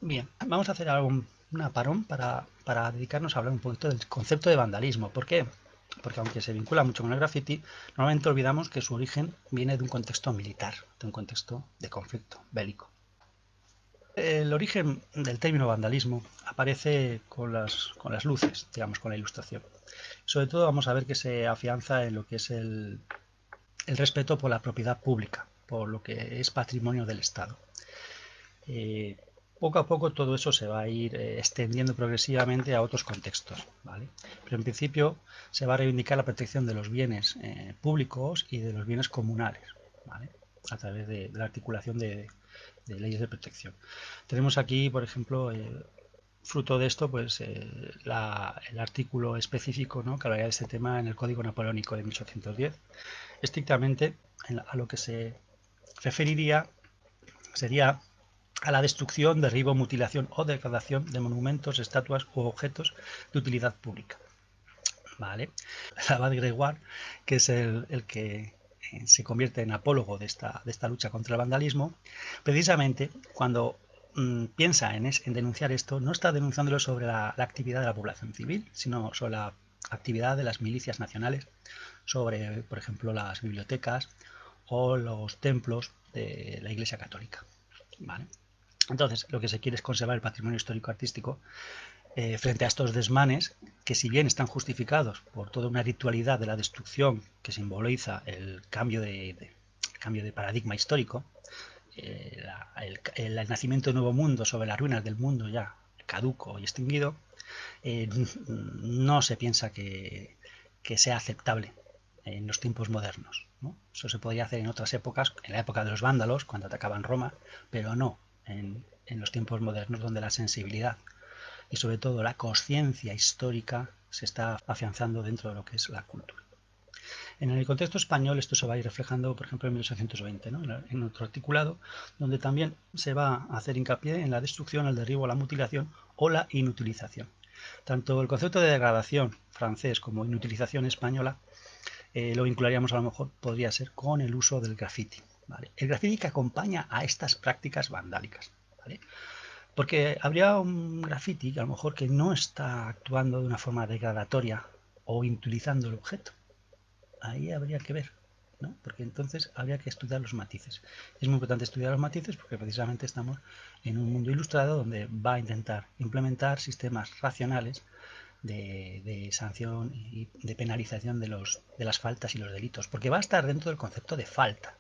Bien, vamos a hacer una parón para dedicarnos a hablar un poquito del concepto de vandalismo. ¿Por qué? Porque aunque se vincula mucho con el graffiti, normalmente olvidamos que su origen viene de un contexto militar, de un contexto de conflicto bélico. El origen del término vandalismo aparece con las luces, digamos, con la ilustración. Sobre todo vamos a ver que se afianza en lo que es el respeto por la propiedad pública, por lo que es patrimonio del Estado. Eh, Poco a poco todo eso se va a ir extendiendo progresivamente a otros contextos, ¿vale? Pero en principio se va a reivindicar la protección de los bienes públicos y de los bienes comunales, ¿vale? A través de la articulación de leyes de protección. Tenemos aquí, por ejemplo, fruto de esto, pues el artículo específico, ¿no?, que hablaría de este tema en el Código Napoleónico de 1810. Estrictamente a lo que se referiría sería a la destrucción, derribo, mutilación o degradación de monumentos, estatuas u objetos de utilidad pública. ¿Vale? Abad Gregoire, que es el que se convierte en apólogo de esta lucha contra el vandalismo, precisamente cuando piensa en denunciar esto, no está denunciándolo sobre la actividad de la población civil, sino sobre la actividad de las milicias nacionales, sobre, por ejemplo, las bibliotecas o los templos de la Iglesia Católica. ¿Vale? Entonces, lo que se quiere es conservar el patrimonio histórico-artístico frente a estos desmanes que, si bien están justificados por toda una ritualidad de la destrucción que simboliza el cambio de paradigma histórico, el nacimiento de un nuevo mundo sobre las ruinas del mundo ya caduco y extinguido, no se piensa que sea aceptable en los tiempos modernos, ¿no? Eso se podía hacer en otras épocas, en la época de los vándalos, cuando atacaban Roma, pero no en los tiempos modernos, donde la sensibilidad y sobre todo la conciencia histórica se está afianzando dentro de lo que es la cultura. En el contexto español esto se va a ir reflejando, por ejemplo, en 1820, ¿no?, en otro articulado, donde también se va a hacer hincapié en la destrucción, el derribo, la mutilación o la inutilización. Tanto el concepto de degradación francés como inutilización española lo vincularíamos, a lo mejor podría ser con el uso del graffiti, ¿vale? El graffiti que acompaña a estas prácticas vandálicas, ¿vale? Porque habría un graffiti que a lo mejor que no está actuando de una forma degradatoria o inutilizando el objeto. Ahí habría que ver, ¿no? Porque entonces habría que estudiar los matices. Es muy importante estudiar los matices porque precisamente estamos en un mundo ilustrado donde va a intentar implementar sistemas racionales de sanción y de penalización de las faltas y los delitos, porque va a estar dentro del concepto de falta.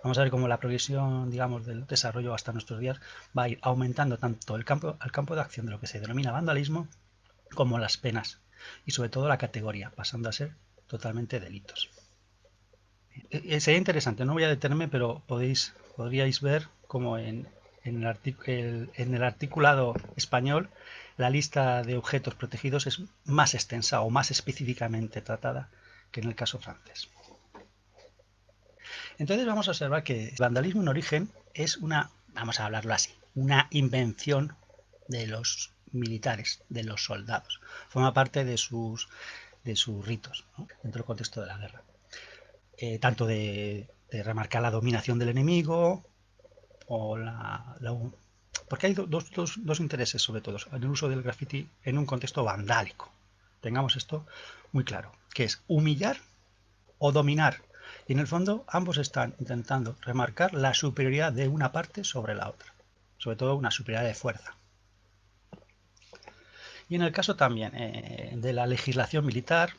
Vamos a ver cómo la progresión, digamos, del desarrollo hasta nuestros días va a ir aumentando tanto el campo de acción de lo que se denomina vandalismo como las penas y sobre todo la categoría, pasando a ser totalmente delitos. Sería interesante, no voy a detenerme, pero podríais ver cómo en el articulado español la lista de objetos protegidos es más extensa o más específicamente tratada que en el caso francés. Entonces vamos a observar que el vandalismo en origen es vamos a hablarlo así, una invención de los militares, de los soldados. Forma parte de sus ritos, ¿no?, dentro del contexto de la guerra. Tanto de remarcar la dominación del enemigo o porque hay dos intereses, sobre todo, en el uso del graffiti en un contexto vandálico. Tengamos esto muy claro, que es humillar o dominar. Y en el fondo ambos están intentando remarcar la superioridad de una parte sobre la otra, sobre todo una superioridad de fuerza. Y en el caso también de la legislación militar,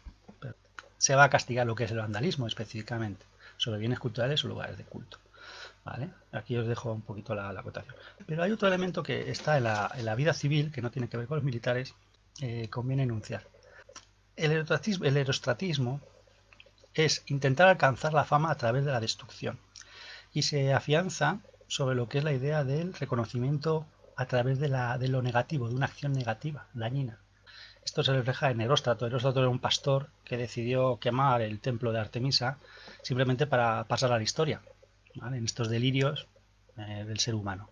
se va a castigar lo que es el vandalismo específicamente, sobre bienes culturales o lugares de culto, ¿vale? Aquí os dejo un poquito la acotación. Pero hay otro elemento que está en la vida civil, que no tiene que ver con los militares, conviene enunciar. El erostratismo es intentar alcanzar la fama a través de la destrucción y se afianza sobre lo que es la idea del reconocimiento a través de lo negativo, de una acción negativa, dañina. Esto se refleja en Heróstrato. Heróstrato era un pastor que decidió quemar el templo de Artemisa simplemente para pasar a la historia, ¿vale?, en estos delirios del ser humano.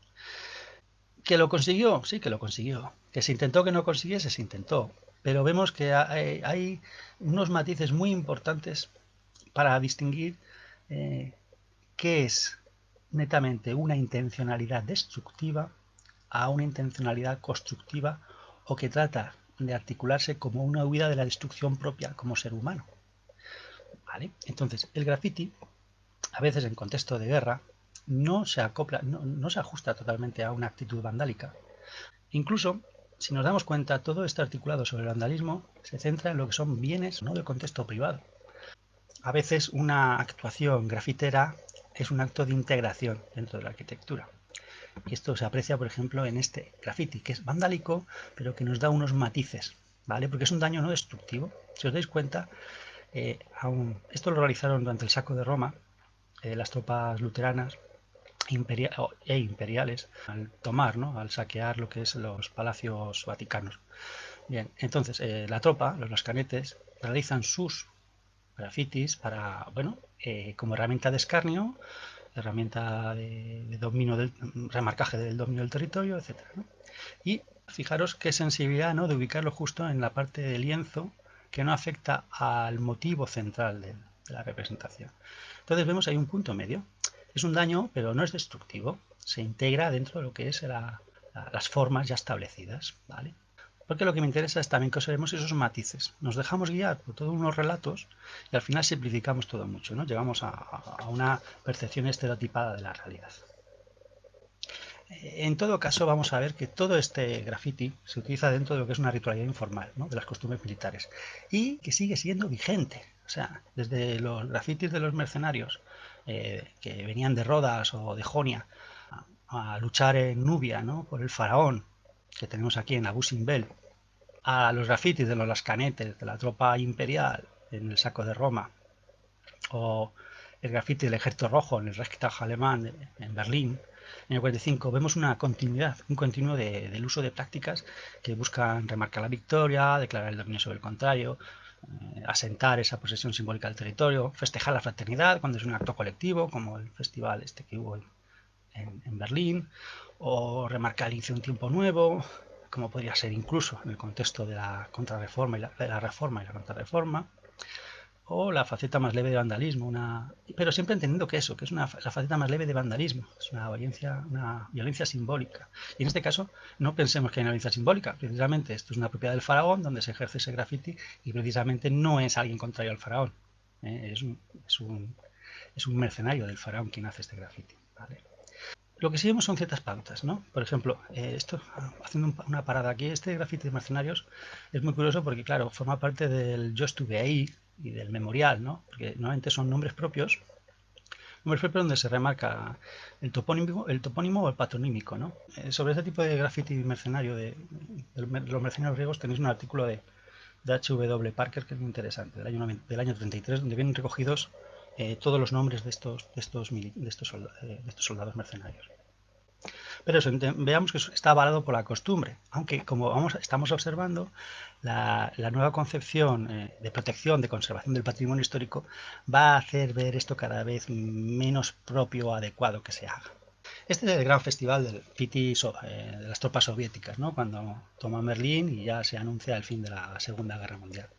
¿Que lo consiguió? Sí, que lo consiguió. ¿Que se intentó que no consiguiese? Se intentó. Pero vemos que hay unos matices muy importantes para distinguir qué es netamente una intencionalidad destructiva a una intencionalidad constructiva o que trata de articularse como una huida de la destrucción propia como ser humano. ¿Vale? Entonces, el graffiti, a veces en contexto de guerra, no se acopla, no se ajusta totalmente a una actitud vandálica. Incluso, si nos damos cuenta, todo este articulado sobre el vandalismo se centra en lo que son bienes, no del contexto privado. A veces una actuación grafitera es un acto de integración dentro de la arquitectura. Y esto se aprecia, por ejemplo, en este graffiti, que es vandálico, pero que nos da unos matices, ¿vale? Porque es un daño no destructivo. Si os dais cuenta, esto lo realizaron durante el saco de Roma, las tropas luteranas e imperiales, al tomar, ¿no? Al saquear lo que es los palacios vaticanos. Bien, entonces la tropa, los lascanetes, realizan sus grafitis para, bueno, como herramienta de escarnio, herramienta de dominio del remarcaje del dominio del territorio, etcétera, ¿no? Y fijaros qué sensibilidad, ¿no?, de ubicarlo justo en la parte del lienzo que no afecta al motivo central de la representación. Entonces vemos ahí un punto medio. Es un daño, pero no es destructivo. Se integra dentro de lo que es las formas ya establecidas, ¿vale? Porque lo que me interesa es también que observemos esos matices. Nos dejamos guiar por todos unos relatos y al final simplificamos todo mucho, ¿no? Llegamos a una percepción estereotipada de la realidad. En todo caso, vamos a ver que todo este graffiti se utiliza dentro de lo que es una ritualidad informal, ¿no?, de las costumbres militares, y que sigue siendo vigente. O sea, desde los grafitis de los mercenarios que venían de Rodas o de Jonia a luchar en Nubia, ¿no?, por el faraón, que tenemos aquí en Abu Simbel, a los grafitis de los lascanetes de la tropa imperial en el saco de Roma, o el grafiti del Ejército Rojo en el Reichstag alemán en Berlín en el 45, vemos una continuidad, un continuo del uso de prácticas que buscan remarcar la victoria, declarar el dominio sobre el contrario, asentar esa posesión simbólica del territorio, festejar la fraternidad cuando es un acto colectivo, como el festival este que hubo en Berlín, o remarcar el inicio de un tiempo nuevo, como podría ser incluso en el contexto de la contrarreforma y la reforma y la contrarreforma, o la faceta más leve de vandalismo, pero siempre entendiendo que eso, que es la faceta más leve de vandalismo, es una violencia simbólica. Y en este caso no pensemos que hay una violencia simbólica, precisamente esto es una propiedad del faraón donde se ejerce ese graffiti y precisamente no es alguien contrario al faraón, es un mercenario del faraón quien hace este graffiti, ¿vale? Lo que seguimos son ciertas pautas, ¿no? Por ejemplo, haciendo una parada aquí, este grafiti de mercenarios es muy curioso porque, claro, forma parte del Yo estuve ahí y del memorial, ¿no? Porque normalmente son nombres propios donde se remarca el topónimo o el patronímico, ¿no? Sobre este tipo de grafiti mercenario de los mercenarios griegos tenéis un artículo de H.W. Parker que es muy interesante, del año 33, donde vienen recogidos todos los nombres de estos soldados mercenarios. Pero eso, veamos que está avalado por la costumbre, aunque como estamos observando, la nueva concepción de protección, de conservación del patrimonio histórico va a hacer ver esto cada vez menos propio o adecuado que se haga. Este es el gran festival del Piti de las tropas soviéticas, ¿no?, cuando toman Berlín y ya se anuncia el fin de la Segunda Guerra Mundial.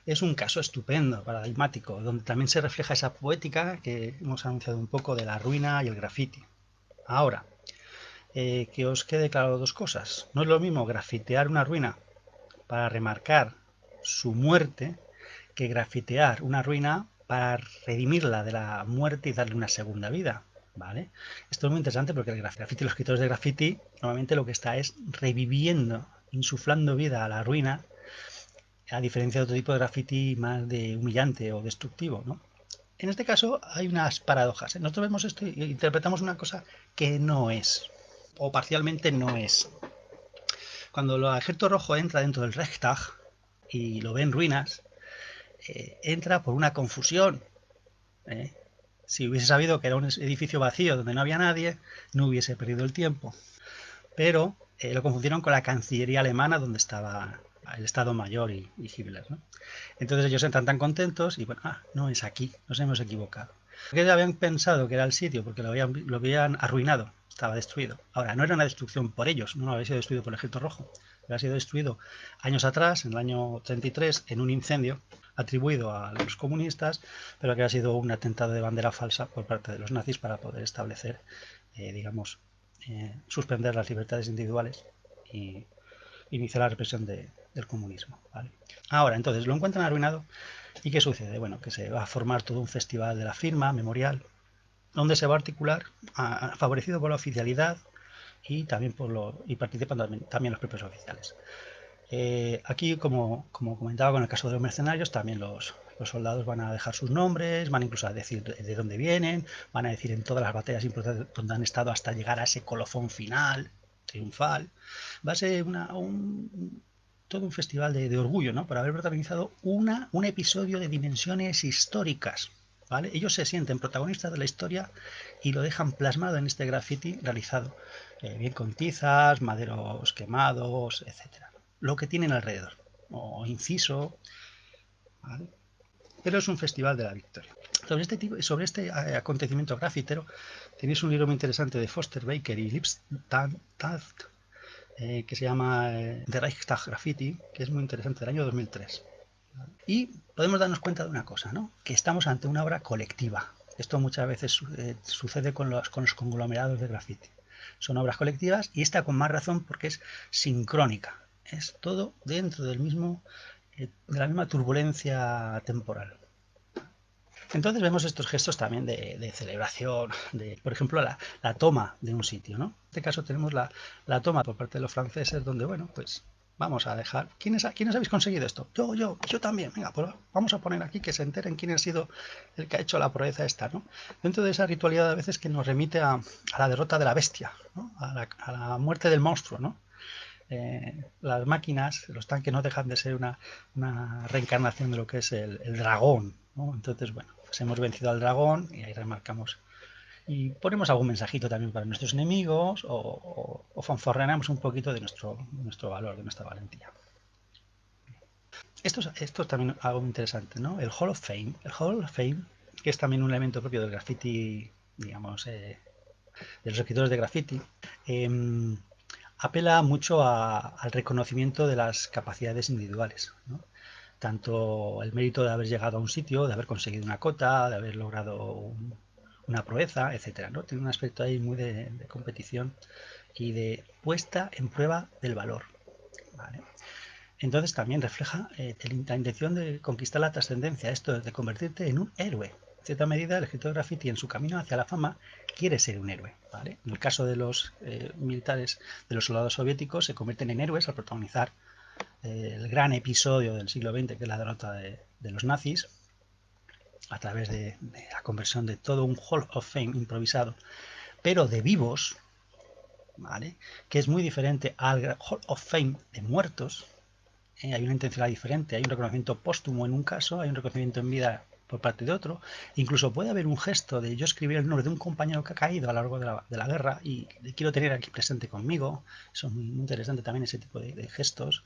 Es un caso estupendo, paradigmático, donde también se refleja esa poética que hemos anunciado un poco de la ruina y el graffiti. Ahora, que os quede claro dos cosas. No es lo mismo grafitear una ruina para remarcar su muerte que grafitear una ruina para redimirla de la muerte y darle una segunda vida, ¿vale? Esto es muy interesante porque el graffiti, los escritores de graffiti, normalmente lo que está es reviviendo, insuflando vida a la ruina, a diferencia de otro tipo de graffiti más de humillante o destructivo, ¿no? En este caso hay unas paradojas. Nosotros vemos esto y interpretamos una cosa que no es, o parcialmente no es. Cuando el Ejército Rojo entra dentro del Reichstag y lo ve en ruinas, entra por una confusión. Si hubiese sabido que era un edificio vacío donde no había nadie, no hubiese perdido el tiempo. Pero lo confundieron con la Cancillería alemana donde estaba el Estado Mayor y Hitler, ¿no? Entonces ellos entran tan contentos y bueno, no es aquí, nos hemos equivocado. Porque habían pensado que era el sitio porque lo habían arruinado, estaba destruido. Ahora, no era una destrucción por ellos, no había sido destruido por el Ejército Rojo, había sido destruido años atrás, en el año 33, en un incendio atribuido a los comunistas, pero que ha sido un atentado de bandera falsa por parte de los nazis para poder establecer, digamos, suspender las libertades individuales y iniciar la represión del comunismo. ¿Vale? Ahora, entonces, lo encuentran arruinado. ¿Y qué sucede? Bueno, que se va a formar todo un festival de la firma, memorial, donde se va a articular, favorecido por la oficialidad y también y participan también los propios oficiales. Aquí, como comentaba con el caso de los mercenarios, también los soldados van a dejar sus nombres, van incluso a decir de dónde vienen, van a decir en todas las batallas importantes donde han estado hasta llegar a ese colofón final, triunfal. Va a ser todo un festival de orgullo, ¿no? Por haber protagonizado un episodio de dimensiones históricas. ¿Vale? Ellos se sienten protagonistas de la historia y lo dejan plasmado en este graffiti realizado, bien con tizas, maderos quemados, etcétera. Lo que tienen alrededor, o inciso, ¿vale? Pero es un festival de la victoria. Sobre este acontecimiento grafitero tenéis un libro muy interesante de Foster Baker y Lipstadt, que se llama The Reichstag Graffiti, que es muy interesante, del año 2003. Y podemos darnos cuenta de una cosa, ¿no? Que estamos ante una obra colectiva. Esto muchas veces sucede con los conglomerados de graffiti. Son obras colectivas y esta con más razón porque es sincrónica. Es todo dentro del mismo, de la misma turbulencia temporal. Entonces vemos estos gestos también de celebración, por ejemplo, la toma de un sitio, ¿no? En este caso tenemos la toma por parte de los franceses, donde, bueno, pues vamos a dejar. ¿Quiénes habéis conseguido esto? Yo también. Venga, pues vamos a poner aquí que se enteren quién ha sido el que ha hecho la proeza esta, ¿no? Dentro de esa ritualidad a veces que nos remite a la derrota de la bestia, ¿no? A la muerte del monstruo, ¿no? Las máquinas, los tanques no dejan de ser una reencarnación de lo que es el dragón, ¿no? Entonces, bueno, pues hemos vencido al dragón y ahí remarcamos y ponemos algún mensajito también para nuestros enemigos o fanfarreamos un poquito de nuestro valor, de nuestra valentía. Esto es también algo muy interesante, ¿no? El Hall of Fame. El Hall of Fame, que es también un elemento propio del graffiti, digamos, de los escritores de graffiti, apela mucho al reconocimiento de las capacidades individuales, ¿no? Tanto el mérito de haber llegado a un sitio, de haber conseguido una cota, de haber logrado una proeza, etcétera, ¿no? Tiene un aspecto ahí muy de competición y de puesta en prueba del valor, ¿vale? Entonces también refleja la intención de conquistar la trascendencia, esto es de convertirte en un héroe. En cierta medida, el escritor de graffiti en su camino hacia la fama quiere ser un héroe, ¿vale? En el caso de los militares, de los soldados soviéticos, se convierten en héroes al protagonizar el gran episodio del siglo XX, que es la derrota de los nazis, a través de la conversión de todo un Hall of Fame improvisado, pero de vivos, ¿vale? Que es muy diferente al Hall of Fame de muertos. Hay una intencionalidad diferente, hay un reconocimiento póstumo en un caso, hay un reconocimiento en vida por parte de otro, incluso puede haber un gesto de yo escribir el nombre de un compañero que ha caído a lo largo de la guerra y le quiero tener aquí presente conmigo. Eso es muy interesante también, ese tipo de gestos.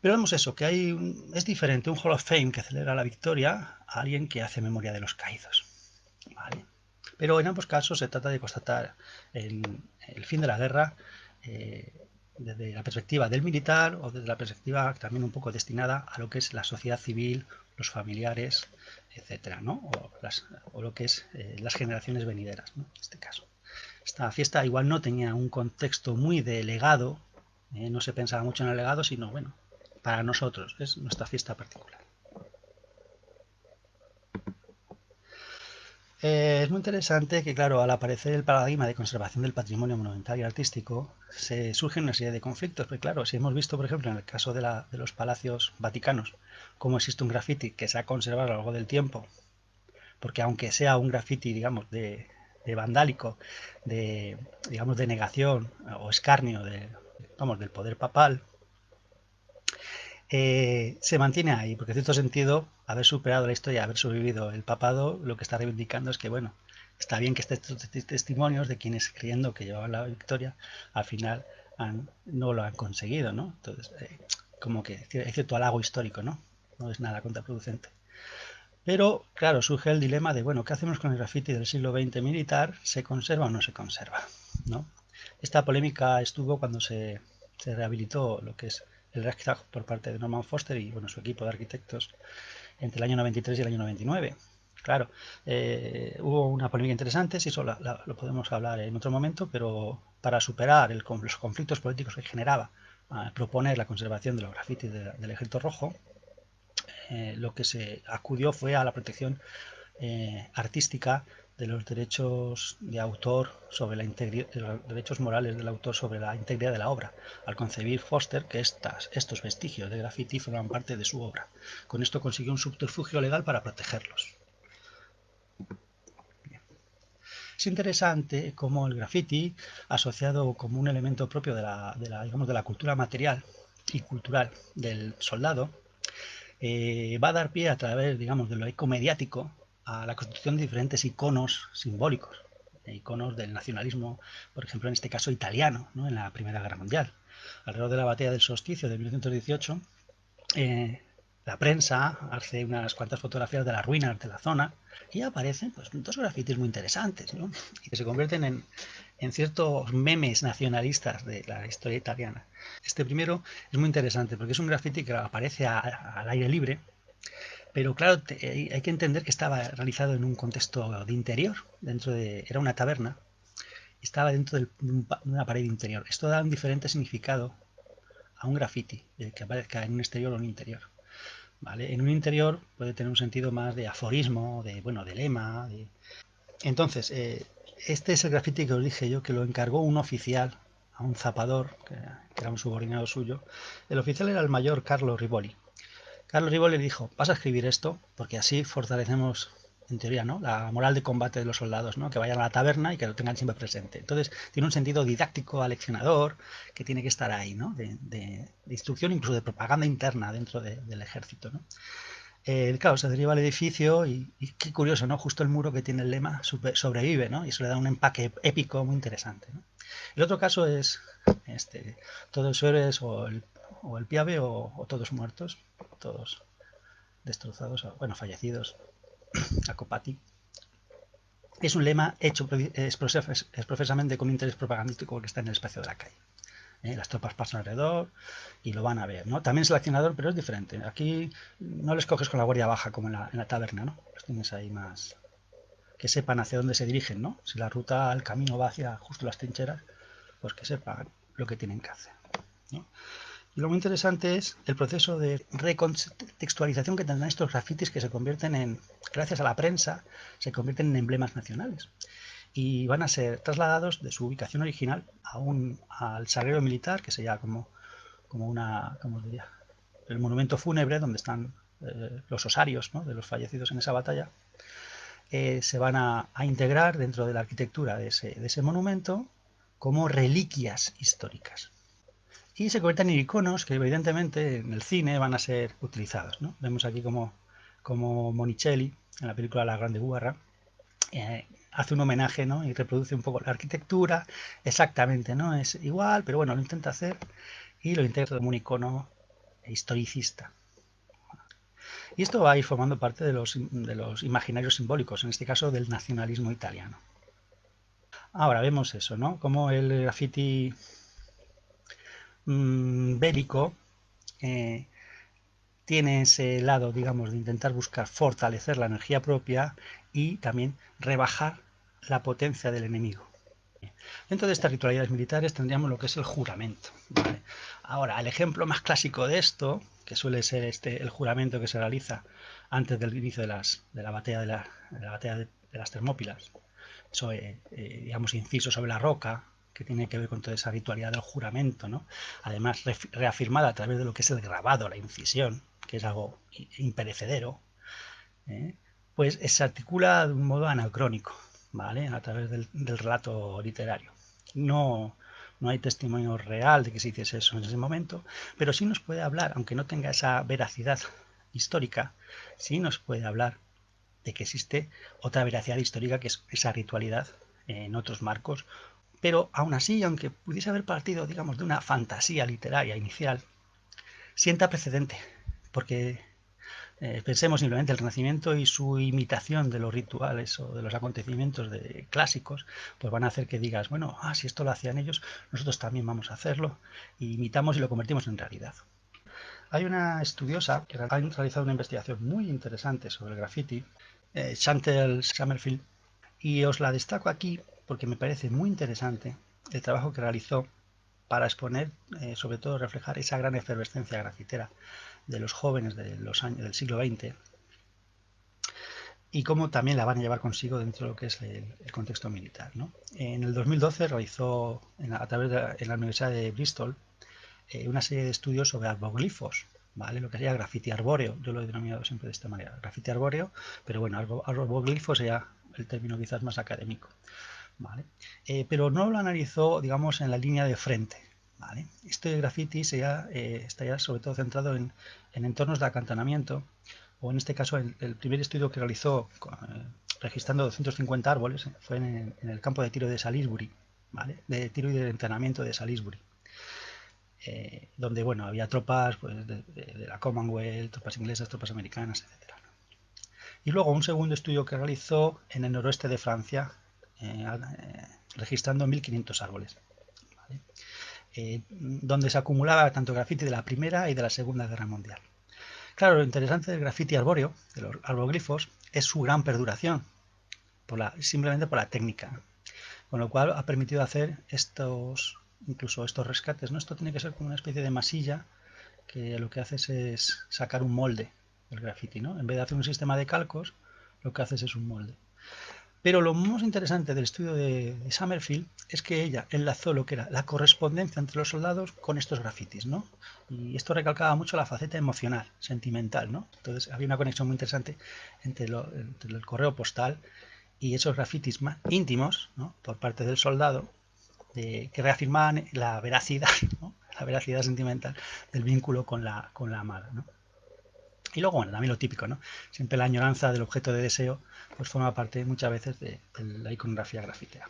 Pero vemos eso, que es diferente un Hall of Fame que celebra la victoria a alguien que hace memoria de los caídos, ¿vale? Pero en ambos casos se trata de constatar el fin de la guerra desde la perspectiva del militar o desde la perspectiva también un poco destinada a lo que es la sociedad civil, los familiares, etcétera, ¿no? O lo que es las generaciones venideras, ¿no? En este caso. Esta fiesta igual no tenía un contexto muy de legado, no se pensaba mucho en el legado, sino, bueno, para nosotros es nuestra fiesta particular. Es muy interesante que, claro, al aparecer el paradigma de conservación del patrimonio monumental y artístico, se surgen una serie de conflictos. Porque, claro, si hemos visto, por ejemplo, en el caso de los palacios vaticanos, cómo existe un graffiti que se ha conservado a lo largo del tiempo, porque aunque sea un graffiti, digamos, de vandálico, digamos, de negación o escarnio del poder papal, se mantiene ahí, porque en cierto sentido, haber superado la historia, haber sobrevivido el papado, lo que está reivindicando es que, bueno, está bien que estén estos testimonios de quienes creyendo que llevaban la victoria, al final no lo han conseguido, ¿no? Entonces, como que hay cierto halago histórico, ¿no? No es nada contraproducente. Pero, claro, surge el dilema de, bueno, ¿qué hacemos con el graffiti del siglo XX militar? ¿Se conserva o no se conserva? ¿No? Esta polémica estuvo cuando se rehabilitó lo que es el Reichstag por parte de Norman Foster y bueno, su equipo de arquitectos entre el año 93 y el año 99. Claro, hubo una polémica interesante, si eso lo podemos hablar en otro momento, pero para superar los conflictos políticos que generaba proponer la conservación de los grafitis del Ejército Rojo, lo que se acudió fue a la protección artística de los derechos de autor sobre la integridad, de los derechos morales del autor sobre la integridad de la obra, al concebir Foster que estos vestigios de graffiti forman parte de su obra. Con esto consiguió un subterfugio legal para protegerlos. Es interesante cómo el graffiti, asociado como un elemento propio digamos, de la cultura material y cultural del soldado, va a dar pie a través, digamos, de lo ecomediático a la construcción de diferentes iconos simbólicos, iconos del nacionalismo, por ejemplo, en este caso italiano, ¿no? En la Primera Guerra Mundial. Alrededor de la batalla del Solsticio de 1918, la prensa hace unas cuantas fotografías de las ruinas de la zona y aparecen pues, dos grafitis muy interesantes, ¿no? Y que se convierten en ciertos memes nacionalistas de la historia italiana. Este primero es muy interesante porque es un grafiti que aparece al aire libre, pero claro, hay que entender que estaba realizado en un contexto de interior, era una taberna, y estaba dentro de una pared interior. Esto da un diferente significado a un grafiti, que aparezca en un exterior o en un interior. ¿Vale? En un interior puede tener un sentido más de aforismo, de lema. Entonces, este es el grafiti que os dije yo, que lo encargó un oficial a un zapador, que era un subordinado suyo. El oficial era el mayor Carlo Rivoli. Carlos Rivoli le dijo, vas a escribir esto, porque así fortalecemos, en teoría, ¿no? La moral de combate de los soldados, ¿no? Que vayan a la taberna y que lo tengan siempre presente. Entonces, tiene un sentido didáctico, aleccionador, que tiene que estar ahí, ¿no? De instrucción, incluso de propaganda interna dentro del ejército, ¿no? Claro, se deriva al edificio y qué curioso, ¿no? Justo el muro que tiene el lema sobrevive, ¿no? Y eso le da un empaque épico muy interesante, ¿no? El otro caso es todos héroes o el Piave o todos muertos, todos destrozados, bueno, fallecidos, a Copati. Es un lema hecho profesamente con un interés propagandístico que está en el espacio de la calle. Las tropas pasan alrededor y lo van a ver, ¿no? También es seleccionador, pero es diferente. Aquí no les coges con la guardia baja como en la taberna, ¿no? Los tienes ahí más que sepan hacia dónde se dirigen, ¿no? Si la ruta, el camino va hacia justo las trincheras, pues que sepan lo que tienen que hacer, ¿no? Y lo muy interesante es el proceso de recontextualización que tendrán estos grafitis que se convierten gracias a la prensa, se convierten en emblemas nacionales y van a ser trasladados de su ubicación original al sagrero militar, que sería como os diría, el monumento fúnebre donde están los osarios, ¿no? De los fallecidos en esa batalla, se van a integrar dentro de la arquitectura de ese monumento como reliquias históricas. Y se convierten en iconos que evidentemente en el cine van a ser utilizados, ¿no? Vemos aquí como Monicelli, en la película La Grande Guerra, hace un homenaje, ¿no? Y reproduce un poco la arquitectura, exactamente, ¿no? Es igual, pero bueno, lo intenta hacer y lo integra como un icono historicista. Y esto va a ir formando parte de los imaginarios simbólicos, en este caso del nacionalismo italiano. Ahora vemos eso, ¿no? Como el graffiti bélico tiene ese lado, digamos, de intentar buscar fortalecer la energía propia y también rebajar la potencia del enemigo. Dentro de estas ritualidades militares tendríamos lo que es el juramento, ¿vale? Ahora, el ejemplo más clásico de esto, que suele ser el juramento que se realiza antes del inicio de la batalla de las Termópilas, eso, digamos, inciso sobre la roca, que tiene que ver con toda esa ritualidad del juramento, ¿no? Además, reafirmada a través de lo que es el grabado, la incisión, que es algo imperecedero, ¿eh? Pues se articula de un modo anacrónico, ¿vale? A través del relato literario. No hay testimonio real de que se hiciese eso en ese momento, pero sí nos puede hablar, aunque no tenga esa veracidad histórica, sí nos puede hablar de que existe otra veracidad histórica que es esa ritualidad en otros marcos, pero aún así, aunque pudiese haber partido, digamos, de una fantasía literaria inicial, sienta precedente, porque pensemos simplemente el Renacimiento y su imitación de los rituales o de los acontecimientos clásicos, pues van a hacer que digas, bueno, si esto lo hacían ellos, nosotros también vamos a hacerlo, y imitamos y lo convertimos en realidad. Hay una estudiosa que ha realizado una investigación muy interesante sobre el graffiti Chantal Summerfield, y os la destaco aquí porque me parece muy interesante el trabajo que realizó para exponer, sobre todo reflejar esa gran efervescencia grafitera de los jóvenes de los años del siglo XX y cómo también la van a llevar consigo dentro de lo que es el contexto militar, ¿no? En el 2012 realizó a través de en la Universidad de Bristol una serie de estudios sobre arboglifos, ¿vale? Lo que sería grafiti arbóreo, yo lo he denominado siempre de esta manera, grafiti arbóreo, pero bueno, arboglifo sería el término quizás más académico, ¿vale? Pero no lo analizó, digamos, en la línea de frente, ¿vale? Este graffiti estaría sobre todo centrado en entornos de acantonamiento, o en este caso el primer estudio que realizó registrando 250 árboles fue en el campo de tiro de Salisbury, ¿vale? De tiro y de entrenamiento de Salisbury. Donde bueno, había tropas pues, de la Commonwealth, tropas inglesas, tropas americanas, etcétera. Y luego un segundo estudio que realizó en el noroeste de Francia, registrando 1.500 árboles, ¿vale? Donde se acumulaba tanto grafiti de la Primera y de la Segunda Guerra Mundial. Claro, lo interesante del grafiti arbóreo, de los arboglifos, es su gran perduración, simplemente por la técnica, con lo cual ha permitido hacer incluso estos rescates, ¿no? Esto tiene que ser como una especie de masilla que lo que haces es sacar un molde del graffiti, ¿no? En vez de hacer un sistema de calcos, lo que haces es un molde. Pero lo más interesante del estudio de Summerfield es que ella enlazó lo que era la correspondencia entre los soldados con estos grafitis, ¿no? Y esto recalcaba mucho la faceta emocional, sentimental, ¿no? Entonces había una conexión muy interesante entre el correo postal y esos grafitis más íntimos, ¿no? Por parte del soldado, que reafirmaban la veracidad, ¿no? La veracidad sentimental del vínculo con la amada, ¿no? Y luego, bueno, también lo típico, ¿no? Siempre la añoranza del objeto de deseo, pues forma parte muchas veces de la iconografía grafitera.